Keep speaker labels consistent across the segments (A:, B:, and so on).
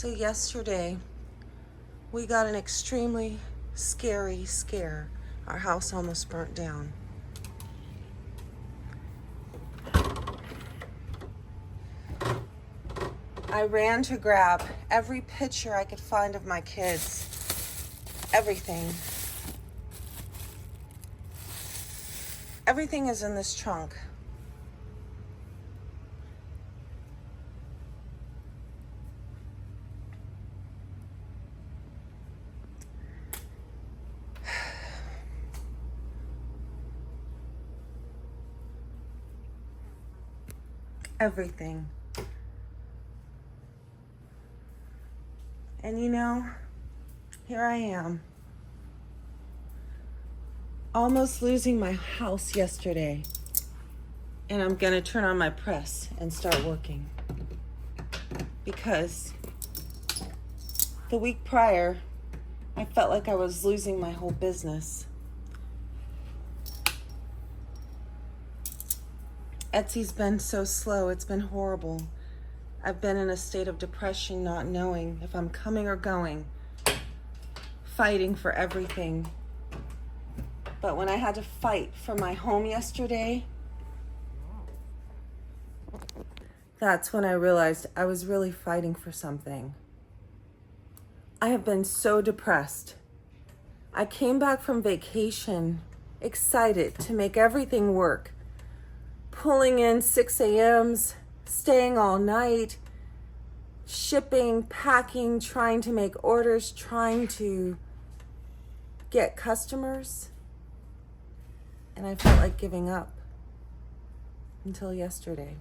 A: So yesterday, we got an extremely scary scare. Our house almost burnt down. I ran to grab every picture I could find of my kids. Everything. Everything is in this trunk. Everything. And here I am, almost losing my house yesterday. And I'm gonna turn on my press and start working. Because the week prior, I felt like I was losing my whole business. Etsy's been so slow, it's been horrible. I've been in a state of depression, not knowing if I'm coming or going, fighting for everything. But when I had to fight for my home yesterday, that's when I realized I was really fighting for something. I have been so depressed. I came back from vacation, excited to make everything work. Pulling in 6 a.m.s, staying all night, shipping, packing, trying to make orders, trying to get customers. And I felt like giving up until yesterday.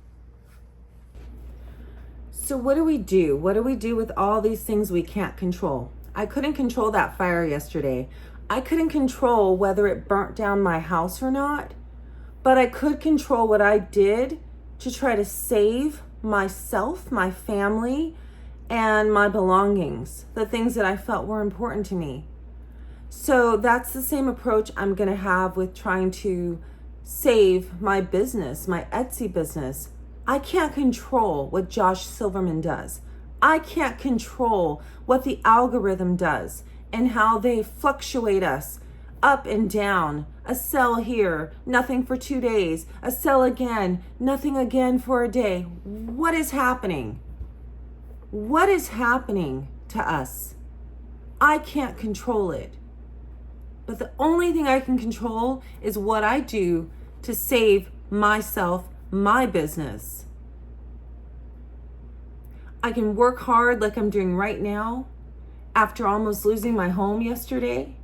A: So what do we do? What do we do with all these things we can't control? I couldn't control that fire yesterday. I couldn't control whether it burnt down my house or not. But I could control what I did to try to save myself, my family, and my belongings, the things that I felt were important to me. So that's the same approach I'm going to have with trying to save my business, my Etsy business. I can't control what Josh Silverman does. I can't control what the algorithm does and how they fluctuate us up and down. A sell here, nothing for 2 days. A sell again, nothing again for a day. What is happening? What is happening to us? I can't control it. But the only thing I can control is what I do to save myself, my business. I can work hard like I'm doing right now after almost losing my home yesterday.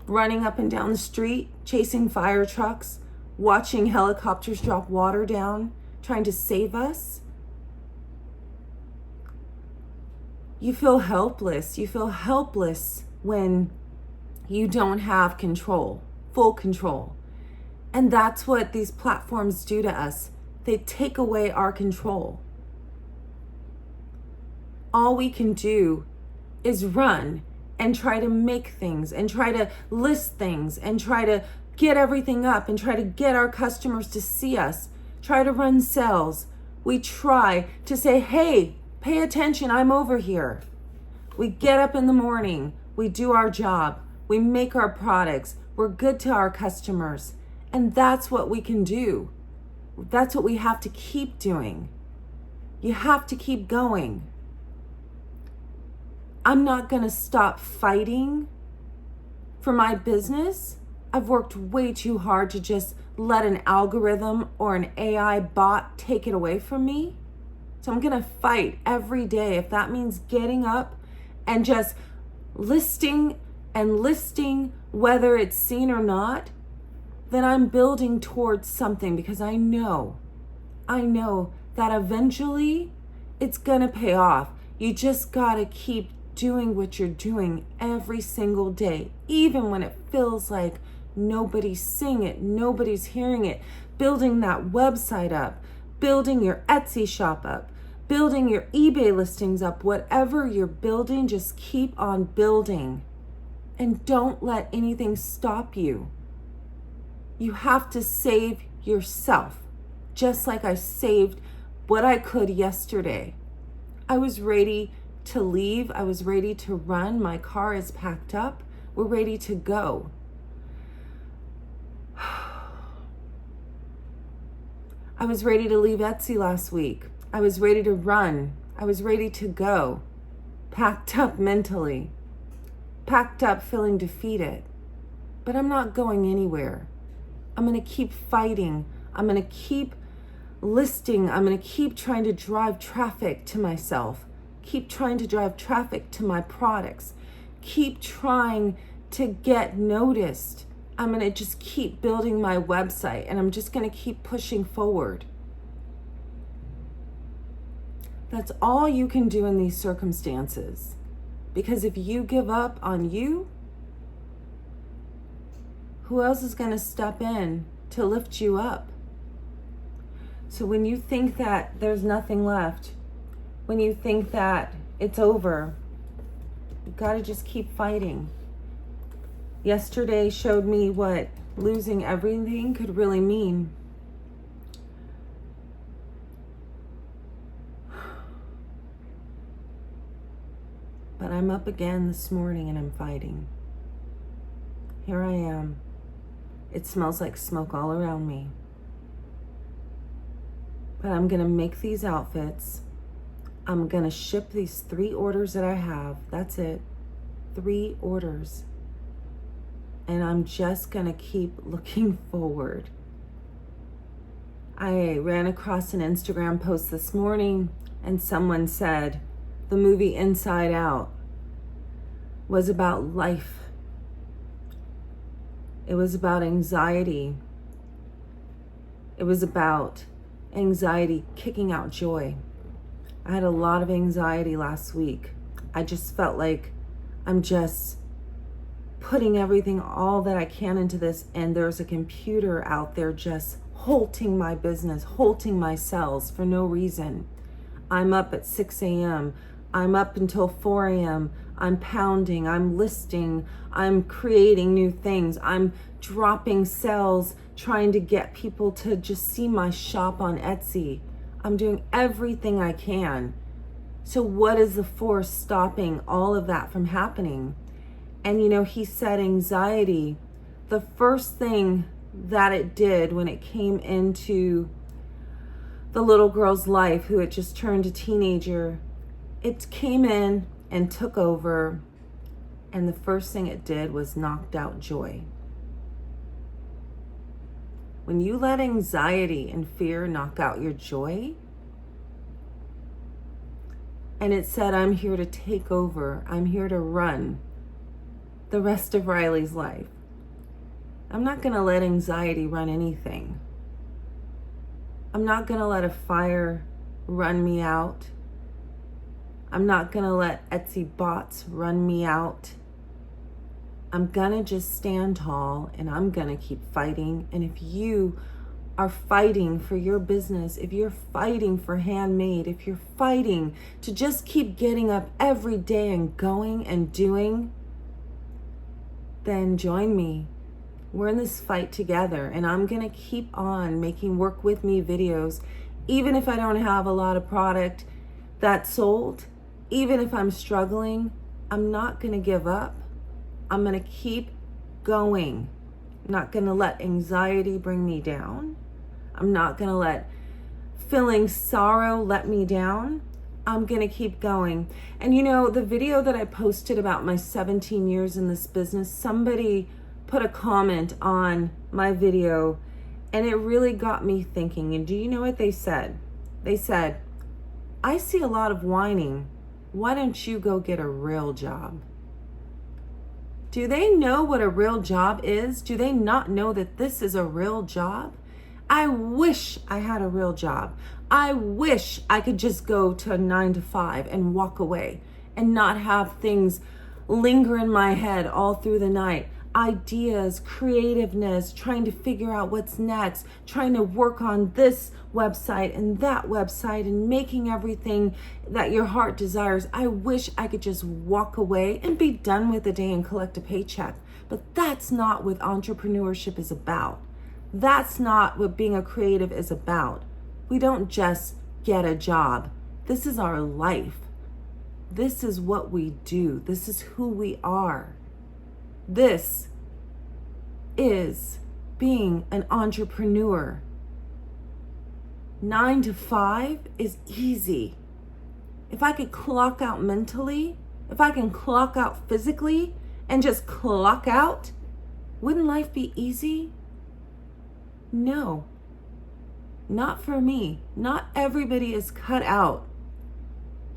A: Running up and down the street, chasing fire trucks, watching helicopters drop water down, trying to save us. You feel helpless. You feel helpless when you don't have control, full control. And that's what these platforms do to us. They take away our control. All we can do is run and try to make things and try to list things and try to get everything up and try to get our customers to see us, try to run sales. We try to say, hey, pay attention, I'm over here. We get up in the morning, we do our job, we make our products, we're good to our customers. And that's what we can do. That's what we have to keep doing. You have to keep going. I'm not going to stop fighting for my business. I've worked way too hard to just let an algorithm or an AI bot take it away from me. So I'm going to fight every day. If that means getting up and just listing, whether it's seen or not, then I'm building towards something because I know that eventually it's going to pay off. You just got to keep doing what you're doing every single day, even when it feels like nobody's seeing it, nobody's hearing it. Building that website up, building your Etsy shop up, building your eBay listings up, whatever you're building, just keep on building and don't let anything stop you. You have to save yourself, just like I saved what I could yesterday. I was ready to leave. I was ready to run. My car is packed up. We're ready to go. I was ready to leave Etsy last week. I was ready to run. I was ready to go. Packed up mentally. Packed up feeling defeated. But I'm not going anywhere. I'm going to keep fighting. I'm going to keep listing. I'm going to keep trying to drive traffic to myself. Keep trying to drive traffic to my products. Keep trying to get noticed. I'm going to just keep building my website, and I'm just going to keep pushing forward. That's all you can do in these circumstances. Because if you give up on you, who else is going to step in to lift you up? So when you think that there's nothing left, when you think that it's over, you got to just keep fighting. Yesterday showed me what losing everything could really mean. But I'm up again this morning and I'm fighting. Here I am. It smells like smoke all around me. But I'm going to make these outfits. I'm going to ship these 3 orders that I have. That's it. 3 orders. And I'm just going to keep looking forward. I ran across an Instagram post this morning and someone said the movie Inside Out was about life. It was about anxiety. It was about anxiety kicking out joy. I had a lot of anxiety last week. I just felt like I'm just putting everything, all that I can into this, and there's a computer out there just halting my business, halting my sales for no reason. I'm up at 6 a.m. I'm up until 4 a.m. I'm pounding, I'm listing, I'm creating new things. I'm dropping sales, trying to get people to just see my shop on Etsy. I'm doing everything I can. So what is the force stopping all of that from happening? And he said anxiety, the first thing that it did when it came into the little girl's life who had just turned a teenager, it came in and took over, and the first thing it did was knocked out joy. When you let anxiety and fear knock out your joy, and it said, I'm here to take over, I'm here to run the rest of Riley's life. I'm not going to let anxiety run anything. I'm not going to let a fire run me out. I'm not going to let Etsy bots run me out. I'm going to just stand tall and I'm going to keep fighting. And if you are fighting for your business, if you're fighting for Handmade, if you're fighting to just keep getting up every day and going and doing, then join me. We're in this fight together, and I'm going to keep on making work with me videos, even if I don't have a lot of product that's sold, even if I'm struggling. I'm not going to give up. I'm going to keep going. I'm not going to let anxiety bring me down. I'm not going to let feeling sorrow let me down. I'm going to keep going. And the video that I posted about my 17 years in this business, somebody put a comment on my video and it really got me thinking. And do you know what they said? They said, I see a lot of whining. Why don't you go get a real job? Do they know what a real job is? Do they not know that this is a real job? I wish I had a real job. I wish I could just go to a 9 to 5 and walk away and not have things linger in my head all through the night. Ideas, creativeness, trying to figure out what's next, trying to work on this website and that website and making everything that your heart desires. I wish I could just walk away and be done with the day and collect a paycheck. But that's not what entrepreneurship is about. That's not what being a creative is about. We don't just get a job. This is our life. This is what we do. This is who we are. This is being an entrepreneur. 9 to 5 is easy. If I could clock out mentally, if I can clock out physically and just clock out, wouldn't life be easy? No, not for me. Not everybody is cut out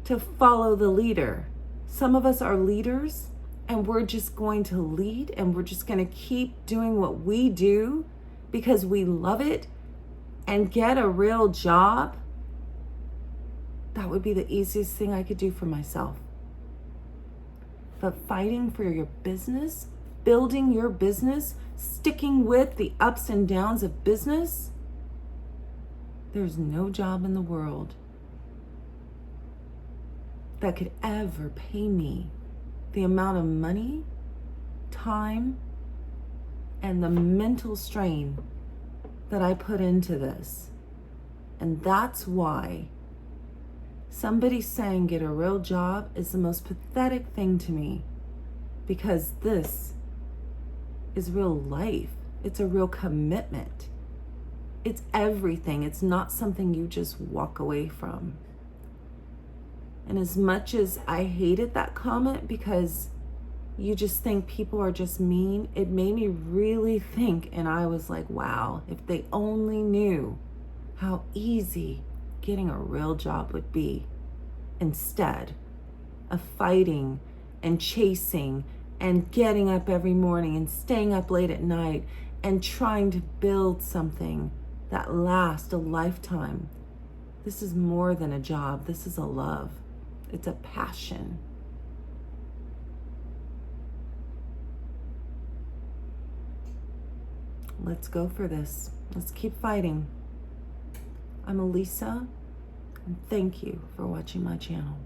A: to follow the leader. Some of us are leaders and we're just going to lead and we're just going to keep doing what we do because we love it and get a real job. That would be the easiest thing I could do for myself. But fighting for your business, building your business, sticking with the ups and downs of business, there's no job in the world that could ever pay me the amount of money, time, and the mental strain that I put into this. And that's why somebody saying get a real job is the most pathetic thing to me, because this is real life. It's a real commitment. It's everything. It's not something you just walk away from. And as much as I hated that comment because you just think people are just mean, it made me really think. And I was like, wow, if they only knew how easy getting a real job would be, instead of fighting and chasing and getting up every morning and staying up late at night and trying to build something that lasts a lifetime. This is more than a job. This is a love. It's a passion. Let's go for this. Let's keep fighting. I'm Elisa, and thank you for watching my channel.